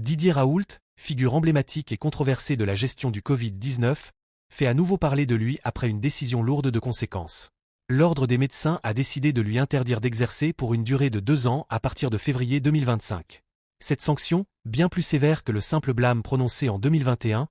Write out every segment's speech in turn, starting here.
Didier Raoult, figure emblématique et controversée de la gestion du Covid-19, fait à nouveau parler de lui après une décision lourde de conséquences. L'Ordre des médecins a décidé de lui interdire d'exercer pour une durée de 2 ans à partir de février 2025. Cette sanction, bien plus sévère que le simple blâme prononcé en 2021,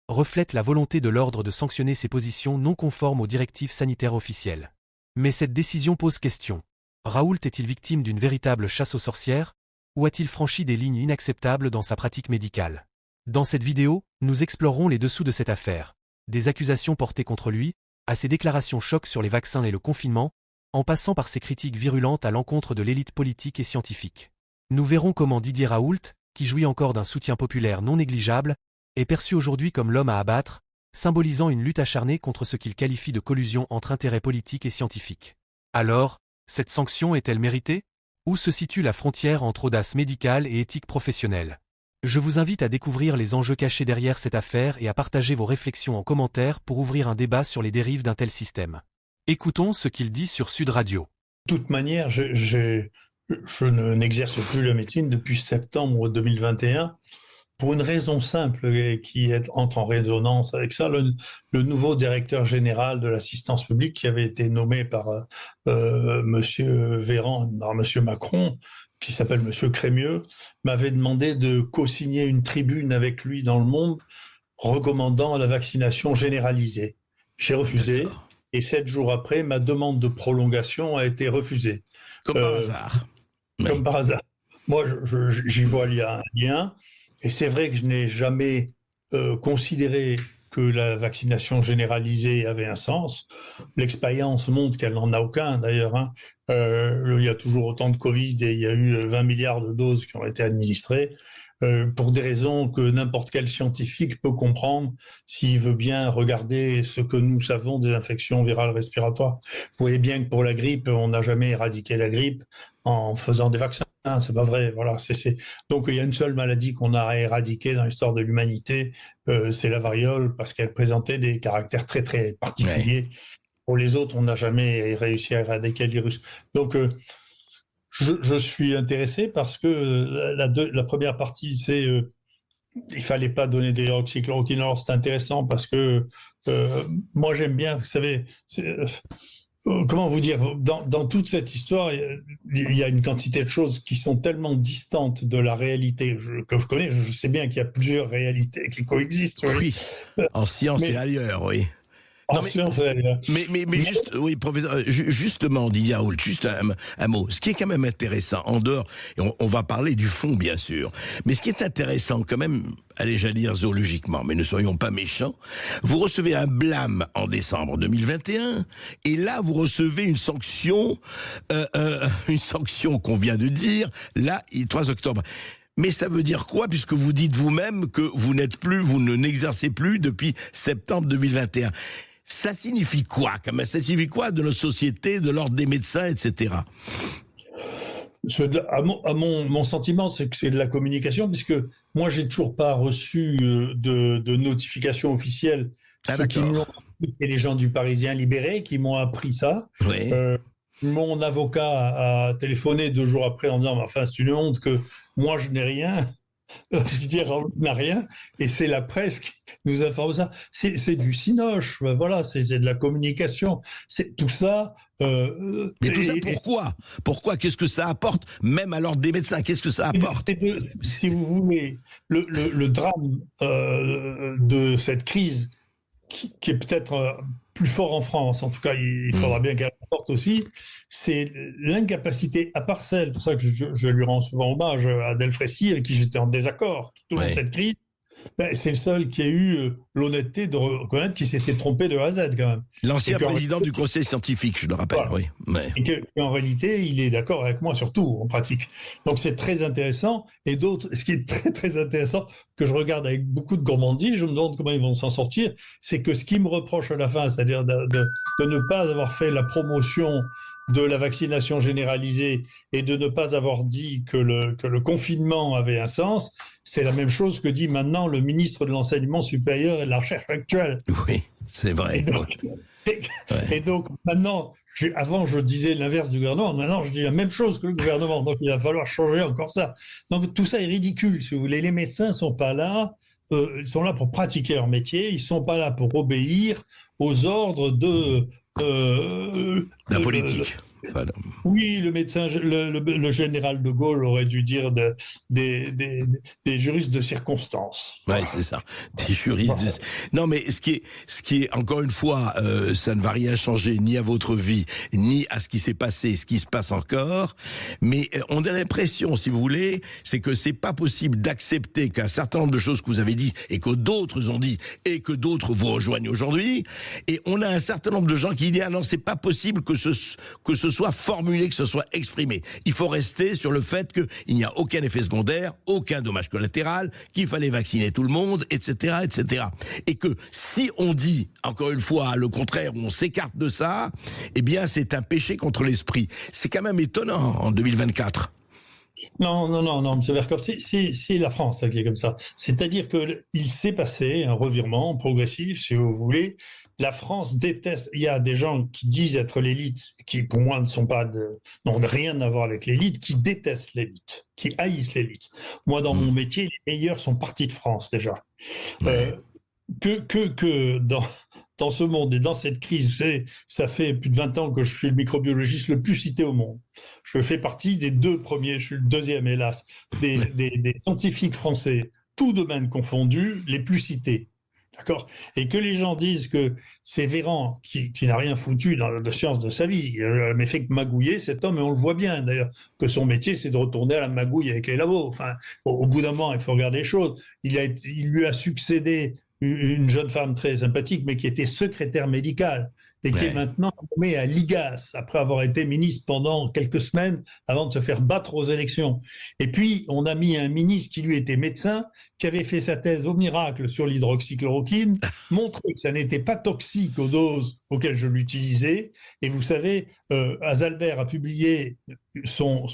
reflète la volonté de l'Ordre de sanctionner ses positions non conformes aux directives sanitaires officielles. Mais cette décision pose question. Raoult est-il victime d'une véritable chasse aux sorcières, ou a-t-il franchi des lignes inacceptables dans sa pratique médicale? Dans cette vidéo, nous explorerons les dessous de cette affaire, des accusations portées contre lui, à ses déclarations chocs sur les vaccins et le confinement, en passant par ses critiques virulentes à l'encontre de l'élite politique et scientifique. Nous verrons comment Didier Raoult, qui jouit encore d'un soutien populaire non négligeable, est perçu aujourd'hui comme l'homme à abattre, symbolisant une lutte acharnée contre ce qu'il qualifie de collusion entre intérêts politiques et scientifiques. Alors, cette sanction est-elle méritée? Où se situe la frontière entre audace médicale et éthique professionnelle? Je vous invite à découvrir les enjeux cachés derrière cette affaire et à partager vos réflexions en commentaire pour ouvrir un débat sur les dérives d'un tel système. Écoutons ce qu'il dit sur Sud Radio. De toute manière, je n'exerce plus la médecine depuis septembre 2021 pour une raison simple et qui entre en résonance avec ça. Le nouveau directeur général de l'assistance publique qui avait été nommé par Monsieur Véran, par Monsieur Macron, qui s'appelle Monsieur Crémieux, m'avait demandé de co-signer une tribune avec lui dans Le Monde recommandant la vaccination généralisée. J'ai refusé et 7 jours après, ma demande de prolongation a été refusée. Comme par hasard. Comme par hasard. Moi, j'y vois un lien. Et c'est vrai que je n'ai jamais considéré que la vaccination généralisée avait un sens. L'expérience montre qu'elle n'en a aucun, d'ailleurs. Il y a toujours autant de Covid et il y a eu 20 milliards de doses qui ont été administrées pour des raisons que n'importe quel scientifique peut comprendre s'il veut bien regarder ce que nous savons des infections virales respiratoires. Vous voyez bien que pour la grippe, on n'a jamais éradiqué la grippe en faisant des vaccins. C'est pas vrai, voilà. Donc il y a une seule maladie qu'on a éradiquée dans l'histoire de l'humanité, c'est la variole, parce qu'elle présentait des caractères très très particuliers. Ouais. Pour les autres, on n'a jamais réussi à éradiquer le virus. Donc je suis intéressé parce que la première partie, c'est il fallait pas donner des hydroxychloroquine. Alors c'est intéressant parce que moi j'aime bien, vous savez. Comment vous dire, dans toute cette histoire, il y a une quantité de choses qui sont tellement distantes de la réalité que je connais. Je sais bien qu'il y a plusieurs réalités qui coexistent. Oui, en science et ailleurs, oui. Mais juste, oui, professeur, justement, Didier Raoult, juste un mot. Ce qui est quand même intéressant, en dehors, et on va parler du fond, bien sûr, mais ce qui est intéressant quand même, allez, j'allais dire zoologiquement, mais ne soyons pas méchants, vous recevez un blâme en décembre 2021, et là, vous recevez une sanction qu'on vient de dire, là, 3 octobre. Mais ça veut dire quoi, puisque vous dites vous-même que vous n'exercez plus depuis septembre 2021? Ça signifie quoi, quand même? Ça signifie quoi de nos sociétés, de l'ordre des médecins, etc.? Mon sentiment, c'est que c'est de la communication, puisque moi, j'ai toujours pas reçu de notification officielle. Ceux qui m'ont appris, et les gens du Parisien Libéré qui m'ont appris ça. Oui. Mon avocat a téléphoné 2 jours après en disant « Enfin, c'est une honte que moi, je n'ai rien. » Didier Raoult n'a rien, et c'est la presse qui nous informe ça. C'est du cinoche, voilà, c'est de la communication. C'est tout ça. Mais tout ça, pourquoi? Pourquoi? Qu'est-ce que ça apporte, même à l'ordre des médecins? Qu'est-ce que ça apporte? Si vous voulez, le drame de cette crise, qui est peut-être plus fort en France, en tout cas, il faudra bien qu'elle sorte aussi, c'est l'incapacité, à part celle, c'est pour ça que je lui rends souvent hommage à Delfrécy, avec qui j'étais en désaccord tout au long de cette crise, c'est le seul qui a eu l'honnêteté de reconnaître qu'il s'était trompé de A à Z, quand même. L'ancien président du conseil scientifique, je le rappelle, voilà. Oui. Ouais. Et qu'en réalité, il est d'accord avec moi sur tout, en pratique. Donc c'est très intéressant. Et ce qui est très très intéressant, que je regarde avec beaucoup de gourmandise, je me demande comment ils vont s'en sortir, c'est que ce qu'ils me reprochent à la fin, c'est-à-dire de ne pas avoir fait la promotion de la vaccination généralisée et de ne pas avoir dit que le confinement avait un sens, c'est la même chose que dit maintenant le ministre de l'Enseignement supérieur et de la Recherche actuelle. Oui, c'est vrai. Ouais. Et donc maintenant, avant je disais l'inverse du gouvernement, maintenant je dis la même chose que le gouvernement. Donc il va falloir changer encore ça. Donc tout ça est ridicule, si vous voulez. Les médecins sont pas là, ils sont là pour pratiquer leur métier, ils sont pas là pour obéir aux ordres de La le, politique. Enfin, non. oui, le médecin, le général de Gaulle aurait dû dire des, des, des juristes de circonstance. Ouais, Voilà. c'est ça. Des juristes. Voilà. Non, mais ce qui est encore une fois, ça ne va rien changer ni à votre vie, ni à ce qui s'est passé, ce qui se passe encore. Mais on a l'impression, si vous voulez, c'est que c'est pas possible d'accepter qu'un certain nombre de choses que vous avez dit et que d'autres ont dit et que d'autres vous rejoignent aujourd'hui. Et on a un certain nombre de gens qui disent ah non, c'est pas possible que ce soit formulé, que ce soit exprimé. Il faut rester sur le fait qu'il n'y a aucun effet secondaire, aucun dommage collatéral, qu'il fallait vacciner tout le monde, etc., etc. Et que si on dit, encore une fois, le contraire, on s'écarte de ça, eh bien, c'est un péché contre l'esprit. C'est quand même étonnant en 2024. Non, non, non, non, M. Verkov, c'est la France qui est comme ça. C'est-à-dire qu'il s'est passé un revirement progressif, si vous voulez. La France déteste. Il y a des gens qui disent être l'élite, qui pour moi n'ont rien à voir avec l'élite, qui détestent l'élite, qui haïssent l'élite. Moi, dans mon métier, les meilleurs sont partis de France déjà. Ouais. Que dans ce monde et dans cette crise, vous savez, ça fait plus de 20 ans que je suis le microbiologiste le plus cité au monde. Je fais partie des 2 premiers, je suis le 2e hélas, des scientifiques français, tous domaines confondus, les plus cités. D'accord. Et que les gens disent que c'est Véran qui n'a rien foutu dans la science de sa vie, mais fait que magouiller cet homme, et on le voit bien d'ailleurs, que son métier c'est de retourner à la magouille avec les labos. Enfin, au bout d'un moment, il faut regarder les choses. Il lui a succédé une jeune femme très sympathique, mais qui était secrétaire médicale et qui est maintenant nommée à l'IGAS après avoir été ministre pendant quelques semaines avant de se faire battre aux élections. Et puis, on a mis un ministre qui lui était médecin, qui avait fait sa thèse au miracle sur l'hydroxychloroquine, montré que ça n'était pas toxique aux doses auxquelles je l'utilisais. Et vous savez, Azalbert a publié son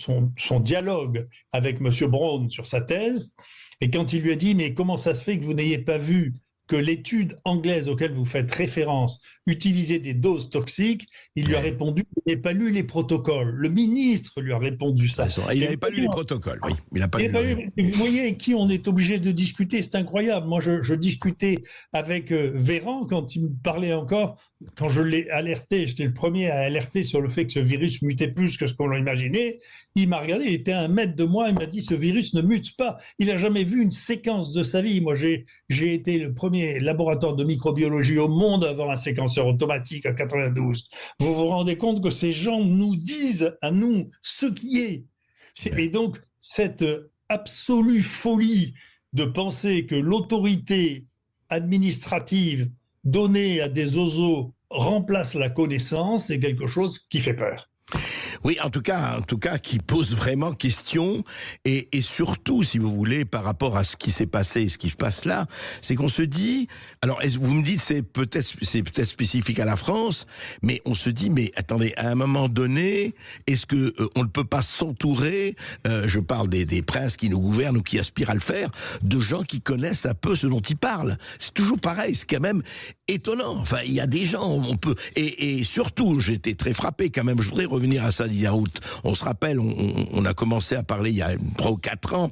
dialogue avec M. Braun sur sa thèse. Et quand il lui a dit « Mais comment ça se fait que vous n'ayez pas vu que l'étude anglaise auquel vous faites référence utilisait des doses toxiques ?» Il lui a répondu « Vous n'avez pas lu les protocoles ». Le ministre lui a répondu ça. Il n'avait pas lu les protocoles, oui. Il n'a pas lu. Vous voyez avec qui on est obligé de discuter, c'est incroyable. Moi, je discutais avec Véran quand il me parlait encore, quand je l'ai alerté, j'étais le premier à alerter sur le fait que ce virus mutait plus que ce qu'on l'imaginait. Il m'a regardé, il était à 1 mètre de moi, il m'a dit « Ce virus ne mute pas ». Il n'a jamais vu une séquence de sa vie. Moi, j'ai été le premier laboratoire de microbiologie au monde à avoir un séquenceur automatique en 92. Vous vous rendez compte que ces gens nous disent à nous ce qui est. Et donc, cette absolue folie de penser que l'autorité administrative donnée à des oiseaux remplace la connaissance est quelque chose qui fait peur. Oui, en tout cas, qui pose vraiment question, et surtout, si vous voulez, par rapport à ce qui s'est passé et ce qui se passe là, c'est qu'on se dit, alors vous me dites c'est peut-être spécifique à la France, mais on se dit, mais attendez, à un moment donné, est-ce que on ne peut pas s'entourer, je parle des princes qui nous gouvernent ou qui aspirent à le faire, de gens qui connaissent un peu ce dont ils parlent. C'est toujours pareil, c'est quand même étonnant. Enfin, il y a des gens, on peut, et surtout, j'étais très frappé quand même, je voudrais revenir à ça, Didier Raoult. On se rappelle, on a commencé à parler il y a 3 ou 4 ans,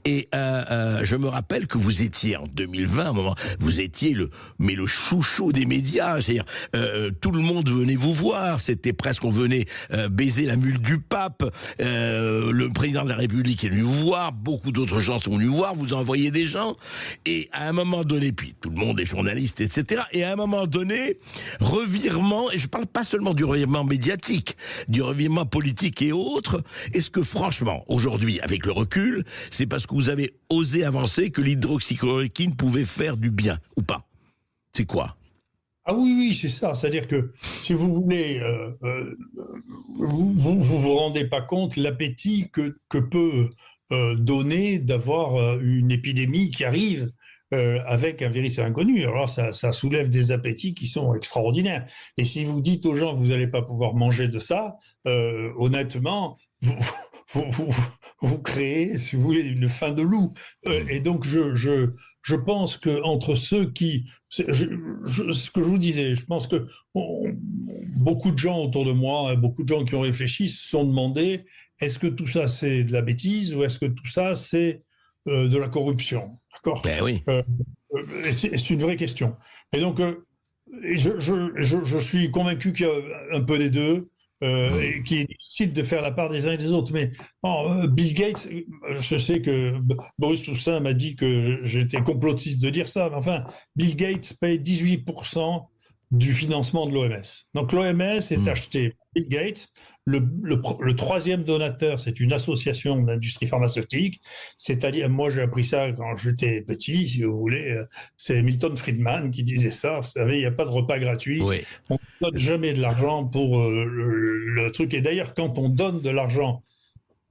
et je me rappelle que vous étiez en 2020, vous étiez le chouchou des médias, c'est-à-dire tout le monde venait vous voir, c'était presque, on venait baiser la mule du pape, le président de la République est venu vous voir, beaucoup d'autres gens sont venus vous voir, vous envoyez des gens, et à un moment donné, puis tout le monde est journaliste, etc., et à un moment donné, revirement, et je parle pas seulement du revirement médiatique, du revirement politique et autres, est-ce que franchement, aujourd'hui, avec le recul, c'est parce que vous avez osé avancer que l'hydroxychloroquine pouvait faire du bien, ou pas? C'est quoi? Ah oui, c'est ça. C'est-à-dire que, si vous voulez, vous rendez pas compte l'appétit que peut donner d'avoir une épidémie qui arrive avec un virus inconnu. Alors ça soulève des appétits qui sont extraordinaires. Et si vous dites aux gens vous n'allez pas pouvoir manger de ça, honnêtement, vous, vous créez, si vous voulez, une faim de loup. Et donc, je pense que entre ceux qui, ce que je vous disais, je pense que beaucoup de gens autour de moi, beaucoup de gens qui ont réfléchi, se sont demandé est-ce que tout ça c'est de la bêtise ou est-ce que tout ça c'est de la corruption? D'accord. Ben oui. C'est une vraie question. Et donc, je suis convaincu qu'il y a un peu des deux. Et qu'il est difficile de faire la part des uns et des autres. Mais Bill Gates, je sais que Boris Toussaint m'a dit que j'étais complotiste de dire ça, mais enfin, Bill Gates paye 18% du financement de l'OMS. Donc l'OMS est acheté par Bill Gates. Le troisième donateur, c'est une association d'industrie pharmaceutique, c'est-à-dire, moi j'ai appris ça quand j'étais petit, si vous voulez, c'est Milton Friedman qui disait ça, vous savez, il n'y a pas de repas gratuit, Oui. on ne donne jamais de l'argent pour le truc, et d'ailleurs quand on donne de l'argent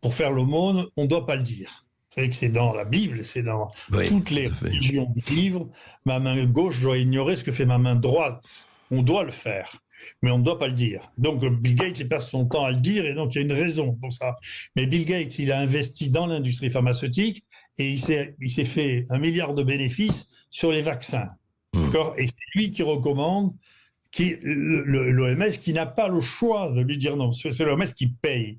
pour faire l'aumône, on ne doit pas le dire. Vous savez que c'est dans la Bible, c'est dans toutes les religions du livre, ma main gauche doit ignorer ce que fait ma main droite, on doit le faire. Mais on ne doit pas le dire. Donc Bill Gates, il passe son temps à le dire, et donc il y a une raison pour ça. Mais Bill Gates, il a investi dans l'industrie pharmaceutique et il s'est fait 1 milliard de bénéfices sur les vaccins. D'accord. Et c'est lui qui recommande l'OMS, qui n'a pas le choix de lui dire non. C'est l'OMS qui paye.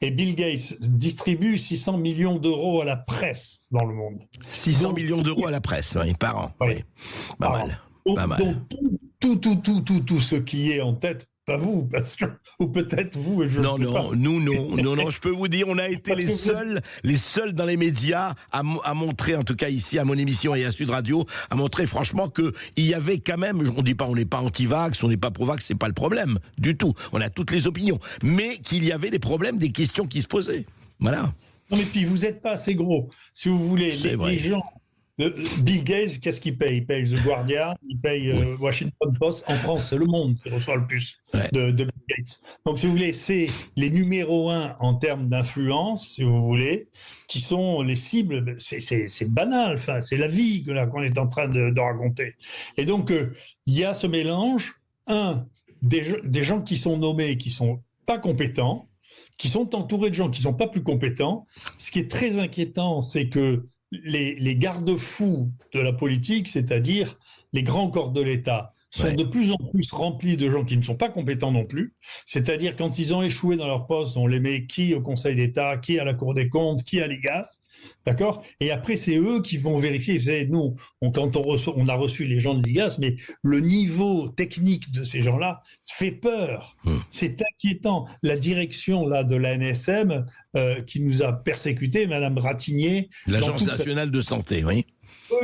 Et Bill Gates distribue 600 millions d'euros à la presse dans le monde. 600 millions d'euros à la presse, oui, par an. Oui. Oui. Pas mal. Pas mal. Donc, tout ce qui est en tête, pas vous, parce que, ou peut-être vous, et je ne sais pas. Non, je peux vous dire, on a été les seuls dans les médias à montrer, en tout cas ici, à mon émission et à Sud Radio, à montrer franchement qu'il y avait quand même, on dit pas, on n'est pas anti-vax, on n'est pas pro-vax, c'est pas le problème, du tout. On a toutes les opinions. Mais qu'il y avait des problèmes, des questions qui se posaient. Voilà. Non, mais puis vous n'êtes pas assez gros. Si vous voulez, les gens. Bill Gates, qu'est-ce qu'il paye? Il paye The Guardian, il paye Washington Post. En France, c'est Le Monde qui reçoit le plus de Bill Gates. Donc, si vous voulez, c'est les numéros 1 en termes d'influence, si vous voulez, qui sont les cibles. C'est banal, enfin, c'est la vie qu'on est en train de raconter. Et donc, il y a ce mélange, des gens qui sont nommés, qui sont pas compétents, qui sont entourés de gens qui sont pas plus compétents. Ce qui est très inquiétant, c'est que les garde-fous de la politique, c'est-à-dire les grands corps de l'État, sont de plus en plus remplis de gens qui ne sont pas compétents non plus. C'est-à-dire quand ils ont échoué dans leur poste, on les met qui au Conseil d'État, qui à la Cour des comptes, qui à l'IGAS, d'accord? Et après, c'est eux qui vont vérifier. Vous savez, nous, quand on a reçu les gens de l'IGAS, mais le niveau technique de ces gens-là fait peur. C'est inquiétant. La direction là de l'ANSM qui nous a persécutés, Madame Ratignier, l'Agence nationale de santé, oui.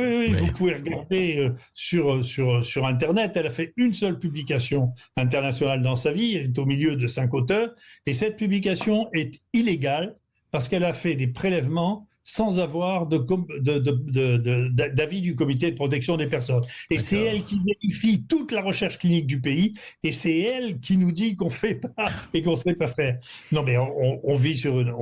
Oui, vous pouvez regarder sur Internet. Elle a fait une seule publication internationale dans sa vie. Elle est au milieu de 5 auteurs. Et cette publication est illégale parce qu'elle a fait des prélèvements sans avoir d'avis du comité de protection des personnes. Et c'est elle qui vérifie toute la recherche clinique du pays, et c'est elle qui nous dit qu'on fait pas et qu'on sait pas faire. Non, mais on vit sur une...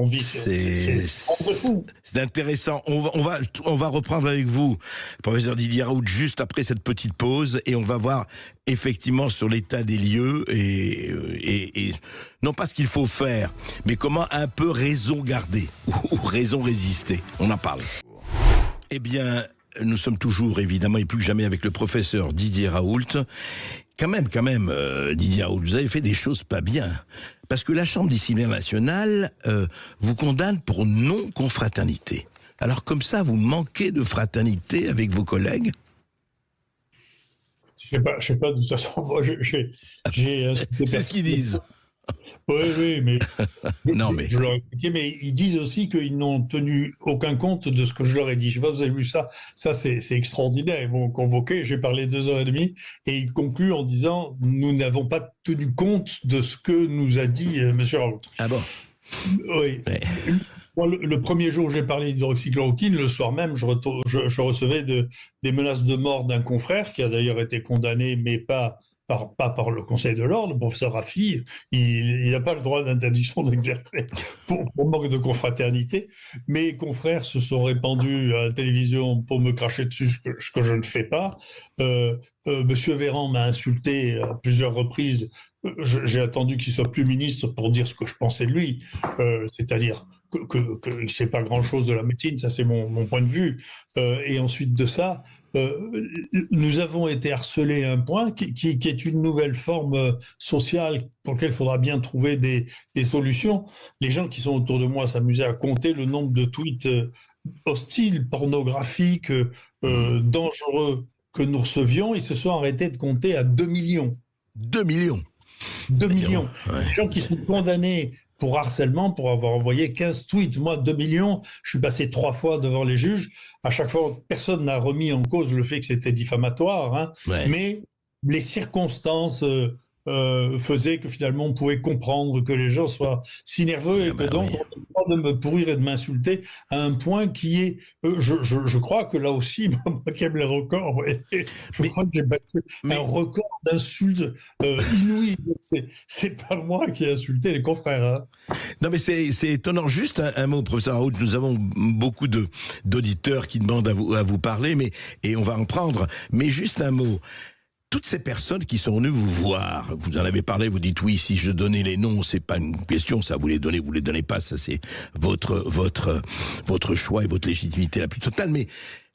C'est intéressant. On va reprendre avec vous, professeur Didier Raoult, juste après cette petite pause, et on va voir effectivement sur l'état des lieux et non pas ce qu'il faut faire, mais comment un peu raison garder ou raison résister. On en parle. Eh bien, nous sommes toujours évidemment et plus que jamais avec le professeur Didier Raoult. Quand même, Didier Raoult, vous avez fait des choses pas bien. Parce que la Chambre disciplinaire nationale vous condamne pour non-confraternité. Alors comme ça, vous manquez de fraternité avec vos collègues ? Je sais pas d'où ça sort. Moi, c'est ce qu'ils disent. Oui, mais non, mais je leur ai expliqué, mais ils disent aussi qu'ils n'ont tenu aucun compte de ce que je leur ai dit. Je sais pas si vous avez vu ça. Ça, c'est extraordinaire. Ils m'ont convoqué, j'ai parlé 2h30, et ils concluent en disant « Nous n'avons pas tenu compte de ce que nous a dit M. Raoult. » Ah bon? Oui. Ouais. Moi, le premier jour où j'ai parlé d'hydroxychloroquine, le soir même, je recevais des menaces de mort d'un confrère qui a d'ailleurs été condamné, mais pas pas par le Conseil de l'Ordre. Le professeur Raffi, il n'a pas le droit d'interdiction d'exercer pour manque de confraternité. Mes confrères se sont répandus à la télévision pour me cracher dessus, ce que je ne fais pas. Monsieur Véran m'a insulté à plusieurs reprises. J'ai attendu qu'il soit plus ministre pour dire ce que je pensais de lui, c'est-à-dire qu'il ne sait pas grand-chose de la médecine, ça c'est mon point de vue. Et ensuite de ça, nous avons été harcelés à un point qui est une nouvelle forme sociale pour laquelle il faudra bien trouver des solutions. Les gens qui sont autour de moi s'amusaient à compter le nombre de tweets hostiles, pornographiques, dangereux que nous recevions. Ils se sont arrêtés de compter à 2 millions. 2 millions. 2 millions. Ouais. Les gens qui sont condamnés pour harcèlement, pour avoir envoyé 15 tweets. Moi, 2 millions, je suis passé 3 fois devant les juges. À chaque fois, personne n'a remis en cause le fait que c'était diffamatoire. Hein. Ouais. Mais les circonstances faisaient que finalement, on pouvait comprendre que les gens soient si nerveux et que donc, on a le droit de me pourrir et de m'insulter à un point qui est... je crois que là aussi, moi qui aime les records, je crois que j'ai battu un record d'insultes inouïes. C'est pas moi qui ai insulté les confrères. Hein. Non mais c'est étonnant. Juste un mot, professeur Raoult, nous avons beaucoup d'auditeurs qui demandent à vous parler, et on va en prendre. Mais juste un mot. Toutes ces personnes qui sont venues vous voir, vous en avez parlé, vous dites oui, si je donnais les noms, c'est pas une question, ça vous les donnez pas, ça c'est votre choix et votre légitimité la plus totale. Mais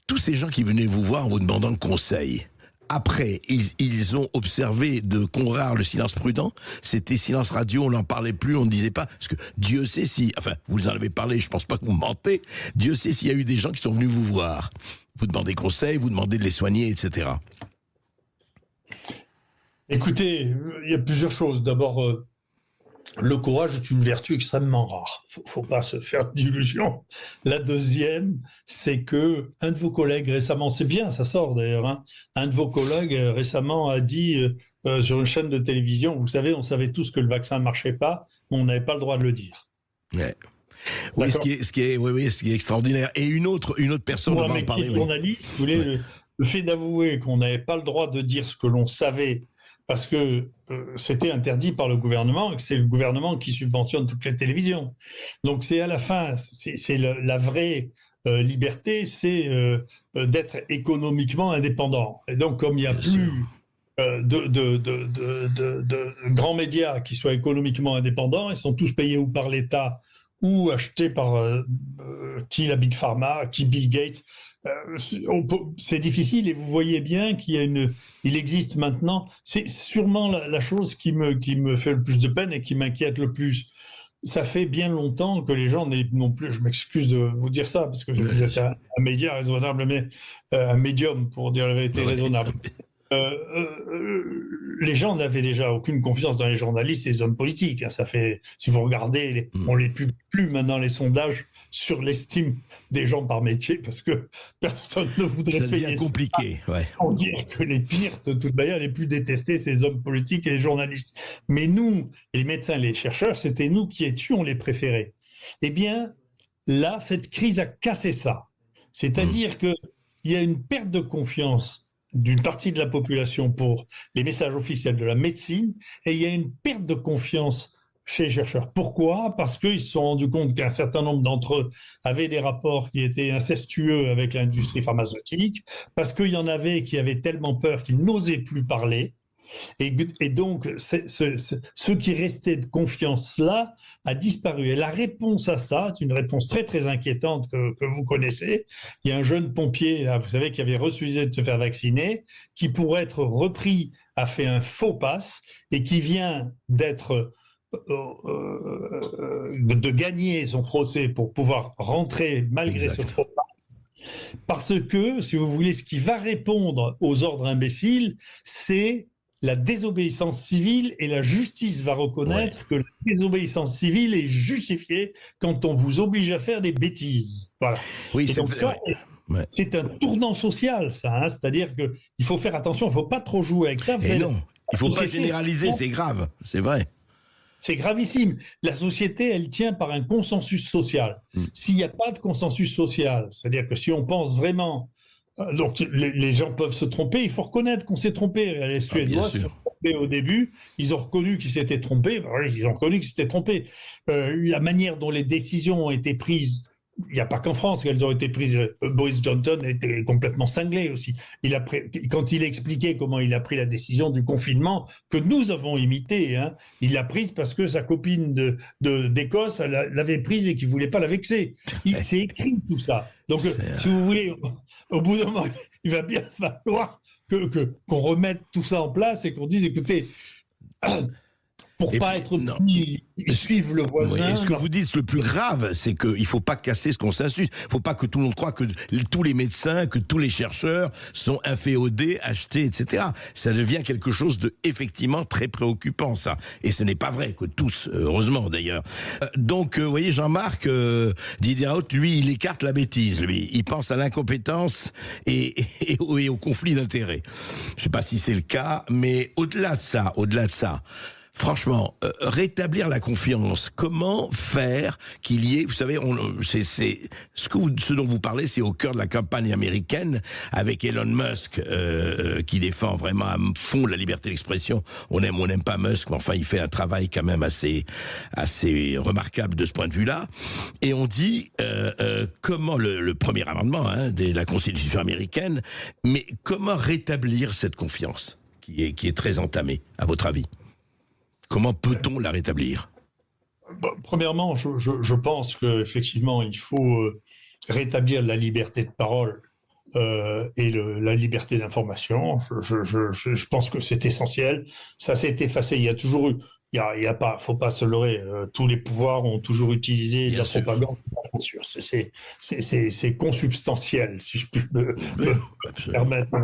tous ces gens qui venaient vous voir en vous demandant conseil, après, ils ont observé de Conrart le silence prudent. C'était silence radio, on n'en parlait plus, on ne disait pas. Parce que Dieu sait si, enfin, vous en avez parlé, je pense pas que vous mentez. Dieu sait s'il y a eu des gens qui sont venus vous voir. Vous demandez conseil, vous demandez de les soigner, etc. Écoutez, il y a plusieurs choses. D'abord, le courage est une vertu extrêmement rare. Faut pas se faire d'illusions. La deuxième, c'est que un de vos collègues récemment, c'est bien, ça sort d'ailleurs, hein, un de vos collègues récemment a dit sur une chaîne de télévision, vous savez, on savait tous que le vaccin ne marchait pas, mais on n'avait pas le droit de le dire. Ouais. Oui, ce qui est extraordinaire. Et une autre personne, Moi, on va en parler. Journaliste, vous voulez, le fait d'avouer qu'on n'avait pas le droit de dire ce que l'on savait parce que c'était interdit par le gouvernement et que c'est le gouvernement qui subventionne toutes les télévisions. Donc c'est à la fin, c'est la vraie liberté, c'est d'être économiquement indépendant. Et donc comme il n'y a plus de grands médias qui soient économiquement indépendants, ils sont tous payés ou par l'État ou achetés par qui la Big Pharma, qui Bill Gates. C'est difficile et vous voyez bien il existe maintenant. C'est sûrement la chose qui me fait le plus de peine et qui m'inquiète le plus. Ça fait bien longtemps que les gens n'ont plus, je m'excuse de vous dire ça parce que vous êtes un média raisonnable, mais un médium pour dire la vérité raisonnable. Les gens n'avaient déjà aucune confiance dans les journalistes et les hommes politiques. Ça fait, si vous regardez, on les publie plus maintenant les sondages sur l'estime des gens par métier parce que personne ne voudrait payer ça. Ça devient compliqué, ouais. On dirait que les pires, de toute manière, les plus détestés, c'est les hommes politiques et les journalistes. Mais nous, les médecins, les chercheurs, c'était nous qui étions les préférés. Eh bien, là, cette crise a cassé ça. C'est-à-dire qu'il y a une perte de confiance d'une partie de la population pour les messages officiels de la médecine, et il y a une perte de confiance chez les chercheurs. Pourquoi ? Parce qu'ils se sont rendus compte qu'un certain nombre d'entre eux avaient des rapports qui étaient incestueux avec l'industrie pharmaceutique, parce qu'il y en avait qui avaient tellement peur qu'ils n'osaient plus parler, et donc ce qui restait de confiance-là a disparu. Et la réponse à ça, c'est une réponse très très inquiétante que vous connaissez. Il y a un jeune pompier, là, vous savez, qui avait refusé de se faire vacciner, qui pour être repris a fait un faux pass et qui vient d'être de gagner son procès pour pouvoir rentrer malgré ce faux pass. Parce que, si vous voulez, ce qui va répondre aux ordres imbéciles, c'est la désobéissance civile, et la justice va reconnaître que la désobéissance civile est justifiée quand on vous oblige à faire des bêtises. Voilà. Oui, et donc ça, c'est un tournant social, ça. Hein, c'est-à-dire qu'il faut faire attention, il ne faut pas trop jouer avec ça. Et non, il ne faut pas généraliser, c'est grave, c'est vrai. C'est gravissime. La société, elle tient par un consensus social. S'il n'y a pas de consensus social, c'est-à-dire que si on pense vraiment Donc les gens peuvent se tromper, il faut reconnaître qu'on s'est trompé. Les Suédois se sont trompés au début, ils ont reconnu qu'ils s'étaient trompés, ils ont reconnu qu'ils s'étaient trompés. La manière dont les décisions ont été prises, il n'y a pas qu'en France qu'elles ont été prises. Boris Johnson était complètement cinglé aussi. Quand il expliquait comment il a pris la décision du confinement, que nous avons imité, hein, il l'a prise parce que sa copine d'Écosse l'avait prise et qu'il ne voulait pas la vexer. C'est écrit tout ça. Donc, si vous voulez, au bout d'un moment, il va bien falloir qu'on remette tout ça en place et qu'on dise, écoutez, pour pas être suivre le voisin. Oui, et ce que vous dites, le plus grave, c'est qu'il ne faut pas casser ce consensus. Il ne faut pas que tout le monde croie que tous les médecins, que tous les chercheurs sont inféodés, achetés, etc. Ça devient quelque chose de effectivement très préoccupant, ça. Et ce n'est pas vrai que tous, heureusement d'ailleurs. Donc, vous voyez, Jean-Marc, Didier Raoult, lui, il écarte la bêtise, lui. Il pense à l'incompétence et au conflit d'intérêts. Je ne sais pas si c'est le cas, mais au-delà de ça, franchement, rétablir la confiance, comment faire qu'il y ait, vous savez, ce dont vous parlez, c'est au cœur de la campagne américaine, avec Elon Musk, qui défend vraiment à fond la liberté d'expression. On aime ou on n'aime pas Musk, mais enfin, il fait un travail quand même assez remarquable de ce point de vue-là. Et on dit, comment le premier amendement de la Constitution américaine, mais comment rétablir cette confiance qui est très entamée, à votre avis ? Comment peut-on la rétablir ? Premièrement, je pense qu'effectivement, il faut rétablir la liberté de parole et la liberté d'information. Je pense que c'est essentiel. Ça s'est effacé. Il y a toujours eu. Faut pas se leurrer. Tous les pouvoirs ont toujours utilisé de la propagande. Bien sûr, c'est consubstantiel, si je puis me permettre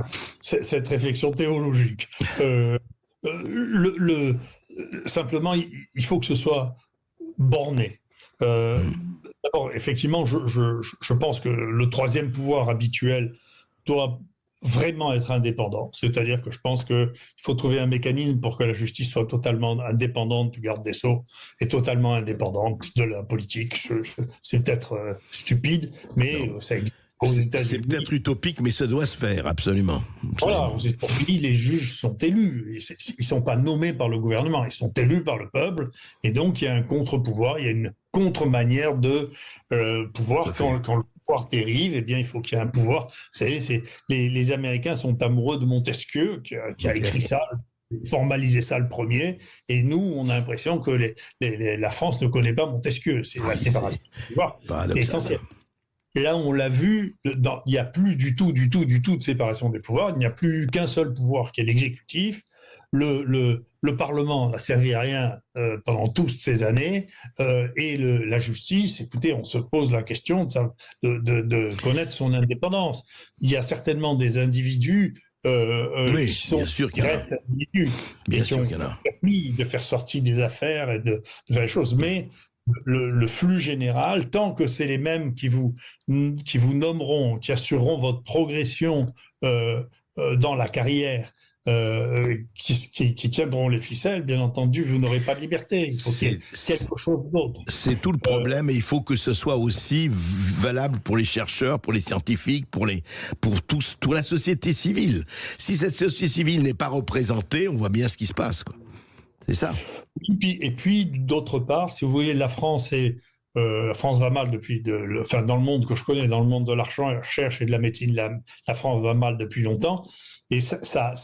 cette réflexion théologique. Simplement, il faut que ce soit borné. D'abord, effectivement, je pense que le troisième pouvoir habituel doit vraiment être indépendant. C'est-à-dire que je pense qu'il faut trouver un mécanisme pour que la justice soit totalement indépendante du garde des Sceaux et totalement indépendante de la politique. C'est peut-être stupide, mais ça existe. C'est peut-être utopique, mais ça doit se faire, absolument. Voilà, aux États-Unis, les juges sont élus. Ils ne sont pas nommés par le gouvernement, ils sont élus par le peuple. Et donc, il y a un contre-pouvoir, il y a une contre-manière de pouvoir. Quand le pouvoir dérive, eh bien, il faut qu'il y ait un pouvoir. Vous savez, les Américains sont amoureux de Montesquieu, qui a écrit ça, formalisé ça le premier. Et nous, on a l'impression que la France ne connaît pas Montesquieu. C'est la séparation du pouvoir. C'est essentiel. Et là, on l'a vu, il n'y a plus du tout de séparation des pouvoirs. Il n'y a plus qu'un seul pouvoir qui est l'exécutif. Le Parlement n'a servi à rien pendant toutes ces années. Et la justice, écoutez, on se pose la question de connaître son indépendance. Il y a certainement des individus qui sont individus et qui ont permis de faire sortir des affaires et de faire des choses. Mais le flux général, tant que c'est les mêmes qui vous nommeront, qui assureront votre progression dans la carrière, qui tiendront les ficelles, bien entendu, vous n'aurez pas de liberté. Il faut qu'il y ait quelque chose d'autre. C'est tout le problème, et il faut que ce soit aussi valable pour les chercheurs, pour les scientifiques, pour la société civile. Si cette société civile n'est pas représentée, on voit bien ce qui se passe, quoi. C'est ça. Et puis, d'autre part, si vous voulez, la France va mal depuis, dans le monde que je connais, dans le monde de la recherche et de la médecine, la France va mal depuis longtemps. Et sa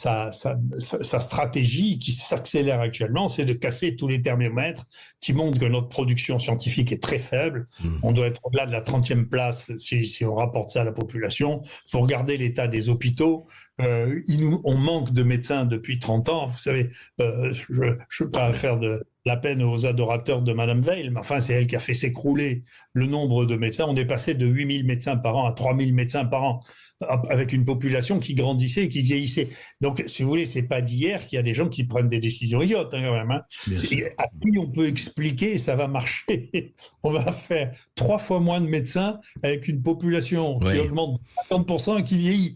stratégie qui s'accélère actuellement, c'est de casser tous les thermomètres qui montrent que notre production scientifique est très faible. On doit être au-delà de la 30e place si on rapporte ça à la population. Il faut regarder l'état des hôpitaux. On manque de médecins depuis 30 ans. Vous savez, je ne veux pas faire de la peine aux adorateurs de Madame Veil, mais enfin, c'est elle qui a fait s'écrouler le nombre de médecins. On est passé de 8000 médecins par an à 3000 médecins par an, avec une population qui grandissait et qui vieillissait. Donc, si vous voulez, c'est pas d'hier qu'il y a des gens qui prennent des décisions idiotes, quand même. À qui on peut expliquer, ça va marcher. On va faire 3 fois moins de médecins avec une population qui augmente de 50% et qui vieillit.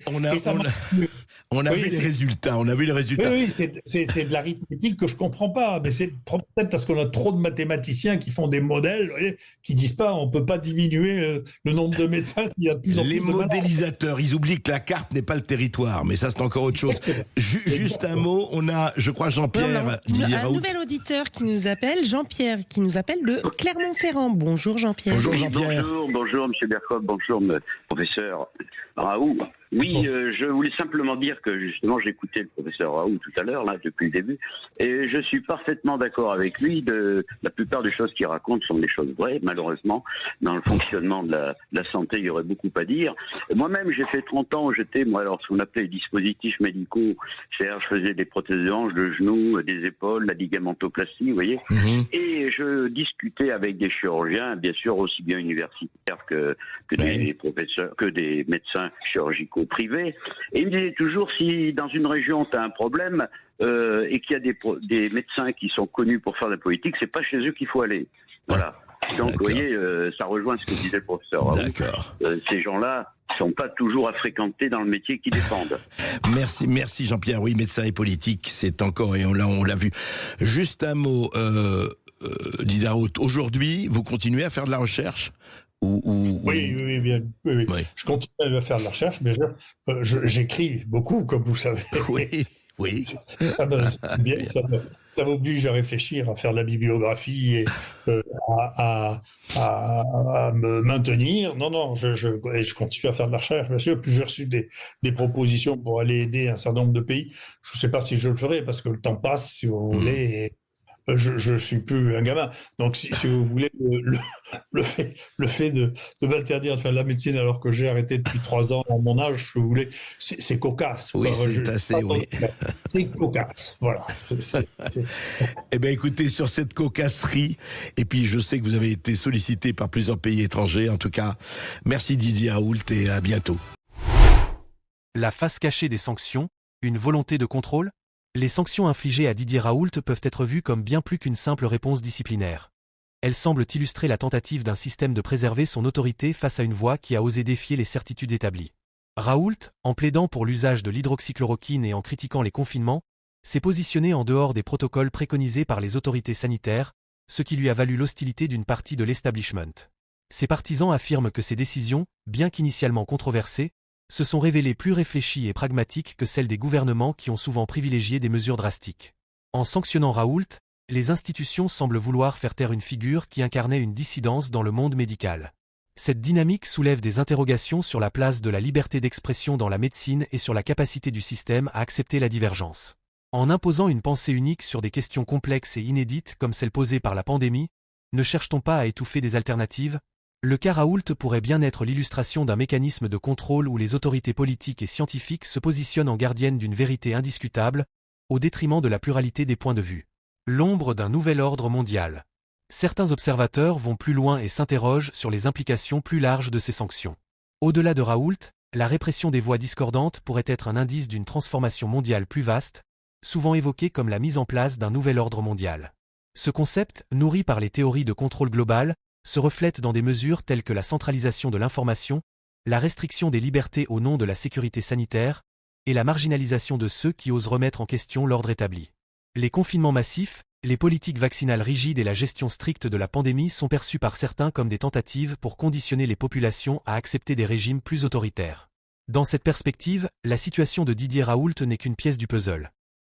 On a vu les résultats. On a vu les résultats. Oui, c'est de l'arithmétique que je comprends pas, mais c'est peut-être parce qu'on a trop de mathématiciens qui font des modèles, vous voyez, qui disent pas on peut pas diminuer le nombre de médecins s'il y a de plus en plus de Les modélisateurs, ils oublient que la carte n'est pas le territoire, mais ça c'est encore autre chose. Juste un mot, on a, je crois, Jean-Pierre Didier Raoult. Un nouvel auditeur qui nous appelle, Jean-Pierre, qui nous appelle de Clermont-Ferrand. Bonjour Jean-Pierre. Bonjour Jean-Pierre. Bonjour Monsieur Bercoq, bonjour professeur Raoult. Oui, je voulais simplement dire que justement j'écoutais le professeur Raoult tout à l'heure, là, depuis le début, et je suis parfaitement d'accord avec lui. La plupart des choses qu'il raconte sont des choses vraies. Malheureusement, dans le fonctionnement de la santé, il y aurait beaucoup à dire. Moi-même, j'ai fait 30 ans, alors ce qu'on appelait les dispositifs médicaux, c'est-à-dire je faisais des prothèses de hanches, de genoux, des épaules, la ligamentoplastie, vous voyez, et je discutais avec des chirurgiens, bien sûr aussi bien universitaires que des professeurs, que des médecins chirurgicaux privés, et il me disait toujours, si dans une région tu as un problème et qu'il y a des médecins qui sont connus pour faire de la politique, c'est pas chez eux qu'il faut aller. Voilà. Donc vous voyez, ça rejoint ce que disait le professeur Raoult. D'accord. Ces gens-là ne sont pas toujours à fréquenter dans le métier qu'ils défendent. Merci Jean-Pierre. Oui, médecin et politique, c'est encore, et on l'a vu. Juste un mot, Didier Raoult. Aujourd'hui, vous continuez à faire de la recherche? Oui, bien. Oui. Je continue à faire de la recherche, mais j'écris beaucoup, comme vous savez. Oui. Ça m'oblige à réfléchir, à faire de la bibliographie et à me maintenir. Non, je continue à faire de la recherche, bien sûr. Puis j'ai reçu des propositions pour aller aider un certain nombre de pays. Je ne sais pas si je le ferai, parce que le temps passe, si vous voulez, et je suis plus un gamin. Donc, si vous voulez, le fait de m'interdire de faire de la médecine alors que j'ai arrêté depuis 3 ans à mon âge, si vous voulez, c'est cocasse. Oui, c'est assez, oui. C'est cocasse, voilà. Eh bien, écoutez, sur cette cocasserie, et puis je sais que vous avez été sollicité par plusieurs pays étrangers, en tout cas, merci Didier Raoult et à bientôt. La face cachée des sanctions, une volonté de contrôle? Les sanctions infligées à Didier Raoult peuvent être vues comme bien plus qu'une simple réponse disciplinaire. Elles semblent illustrer la tentative d'un système de préserver son autorité face à une voix qui a osé défier les certitudes établies. Raoult, en plaidant pour l'usage de l'hydroxychloroquine et en critiquant les confinements, s'est positionné en dehors des protocoles préconisés par les autorités sanitaires, ce qui lui a valu l'hostilité d'une partie de l'establishment. Ses partisans affirment que ces décisions, bien qu'initialement controversées, se sont révélées plus réfléchies et pragmatiques que celles des gouvernements qui ont souvent privilégié des mesures drastiques. En sanctionnant Raoult, les institutions semblent vouloir faire taire une figure qui incarnait une dissidence dans le monde médical. Cette dynamique soulève des interrogations sur la place de la liberté d'expression dans la médecine et sur la capacité du système à accepter la divergence. En imposant une pensée unique sur des questions complexes et inédites comme celle posée par la pandémie, ne cherche-t-on pas à étouffer des alternatives ? Le cas Raoult pourrait bien être l'illustration d'un mécanisme de contrôle où les autorités politiques et scientifiques se positionnent en gardiennes d'une vérité indiscutable, au détriment de la pluralité des points de vue. L'ombre d'un nouvel ordre mondial. Certains observateurs vont plus loin et s'interrogent sur les implications plus larges de ces sanctions. Au-delà de Raoult, la répression des voix discordantes pourrait être un indice d'une transformation mondiale plus vaste, souvent évoquée comme la mise en place d'un nouvel ordre mondial. Ce concept, nourri par les théories de contrôle global, se reflète dans des mesures telles que la centralisation de l'information, la restriction des libertés au nom de la sécurité sanitaire, et la marginalisation de ceux qui osent remettre en question l'ordre établi. Les confinements massifs, les politiques vaccinales rigides et la gestion stricte de la pandémie sont perçus par certains comme des tentatives pour conditionner les populations à accepter des régimes plus autoritaires. Dans cette perspective, la situation de Didier Raoult n'est qu'une pièce du puzzle.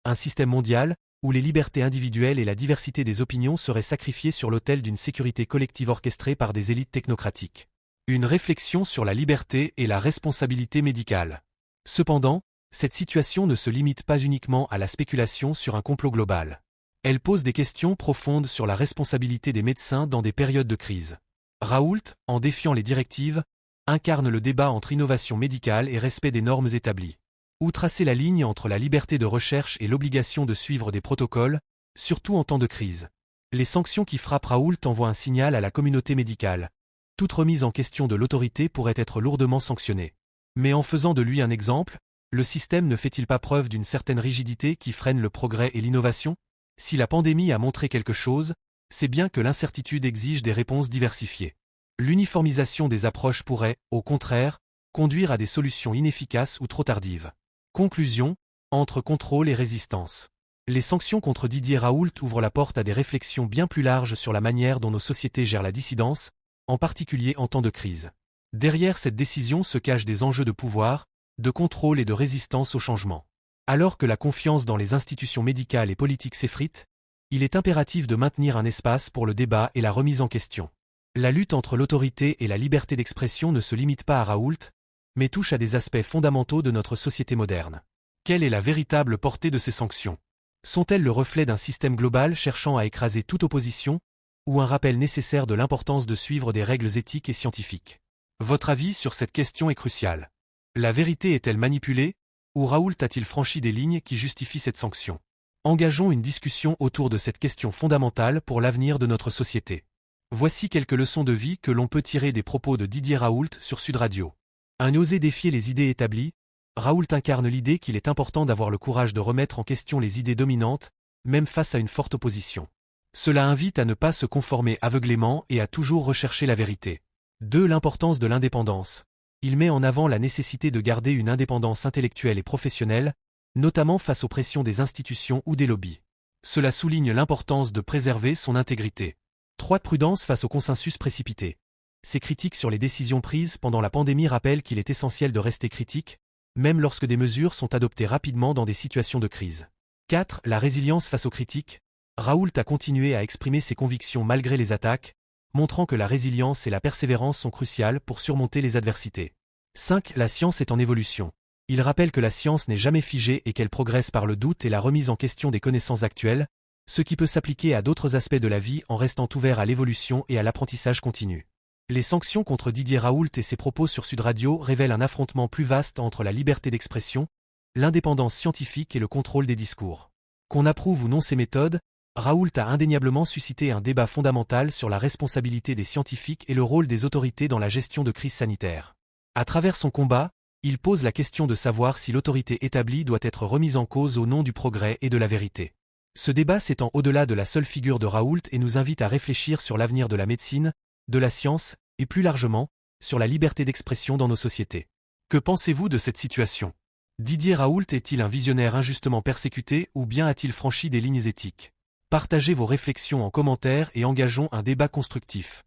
Un système mondial, où les libertés individuelles et la diversité des opinions seraient sacrifiées sur l'autel d'une sécurité collective orchestrée par des élites technocratiques. Une réflexion sur la liberté et la responsabilité médicale. Cependant, cette situation ne se limite pas uniquement à la spéculation sur un complot global. Elle pose des questions profondes sur la responsabilité des médecins dans des périodes de crise. Raoult, en défiant les directives, incarne le débat entre innovation médicale et respect des normes établies. Où tracer la ligne entre la liberté de recherche et l'obligation de suivre des protocoles, surtout en temps de crise. Les sanctions qui frappent Raoult envoient un signal à la communauté médicale. Toute remise en question de l'autorité pourrait être lourdement sanctionnée. Mais en faisant de lui un exemple, le système ne fait-il pas preuve d'une certaine rigidité qui freine le progrès et l'innovation ? Si la pandémie a montré quelque chose, c'est bien que l'incertitude exige des réponses diversifiées. L'uniformisation des approches pourrait, au contraire, conduire à des solutions inefficaces ou trop tardives. Conclusion, entre contrôle et résistance. Les sanctions contre Didier Raoult ouvrent la porte à des réflexions bien plus larges sur la manière dont nos sociétés gèrent la dissidence, en particulier en temps de crise. Derrière cette décision se cachent des enjeux de pouvoir, de contrôle et de résistance au changement. Alors que la confiance dans les institutions médicales et politiques s'effrite, il est impératif de maintenir un espace pour le débat et la remise en question. La lutte entre l'autorité et la liberté d'expression ne se limite pas à Raoult, mais touche à des aspects fondamentaux de notre société moderne. Quelle est la véritable portée de ces sanctions ? Sont-elles le reflet d'un système global cherchant à écraser toute opposition, ou un rappel nécessaire de l'importance de suivre des règles éthiques et scientifiques ? Votre avis sur cette question est crucial. La vérité est-elle manipulée, ou Raoult a-t-il franchi des lignes qui justifient cette sanction ? Engageons une discussion autour de cette question fondamentale pour l'avenir de notre société. Voici quelques leçons de vie que l'on peut tirer des propos de Didier Raoult sur Sud Radio. Oser défier les idées établies. Raoult incarne l'idée qu'il est important d'avoir le courage de remettre en question les idées dominantes, même face à une forte opposition. Cela invite à ne pas se conformer aveuglément et à toujours rechercher la vérité. 2. L'importance de l'indépendance. Il met en avant la nécessité de garder une indépendance intellectuelle et professionnelle, notamment face aux pressions des institutions ou des lobbies. Cela souligne l'importance de préserver son intégrité. 3. Prudence face au consensus précipité. Ses critiques sur les décisions prises pendant la pandémie rappellent qu'il est essentiel de rester critique, même lorsque des mesures sont adoptées rapidement dans des situations de crise. 4. La résilience face aux critiques. Raoult a continué à exprimer ses convictions malgré les attaques, montrant que la résilience et la persévérance sont cruciales pour surmonter les adversités. 5. La science est en évolution. Il rappelle que la science n'est jamais figée et qu'elle progresse par le doute et la remise en question des connaissances actuelles, ce qui peut s'appliquer à d'autres aspects de la vie en restant ouvert à l'évolution et à l'apprentissage continu. Les sanctions contre Didier Raoult et ses propos sur Sud Radio révèlent un affrontement plus vaste entre la liberté d'expression, l'indépendance scientifique et le contrôle des discours. Qu'on approuve ou non ces méthodes, Raoult a indéniablement suscité un débat fondamental sur la responsabilité des scientifiques et le rôle des autorités dans la gestion de crises sanitaires. À travers son combat, il pose la question de savoir si l'autorité établie doit être remise en cause au nom du progrès et de la vérité. Ce débat s'étend au-delà de la seule figure de Raoult et nous invite à réfléchir sur l'avenir de la médecine, de la science, et plus largement, sur la liberté d'expression dans nos sociétés. Que pensez-vous de cette situation ? Didier Raoult est-il un visionnaire injustement persécuté ou bien a-t-il franchi des lignes éthiques ? Partagez vos réflexions en commentaire et engageons un débat constructif.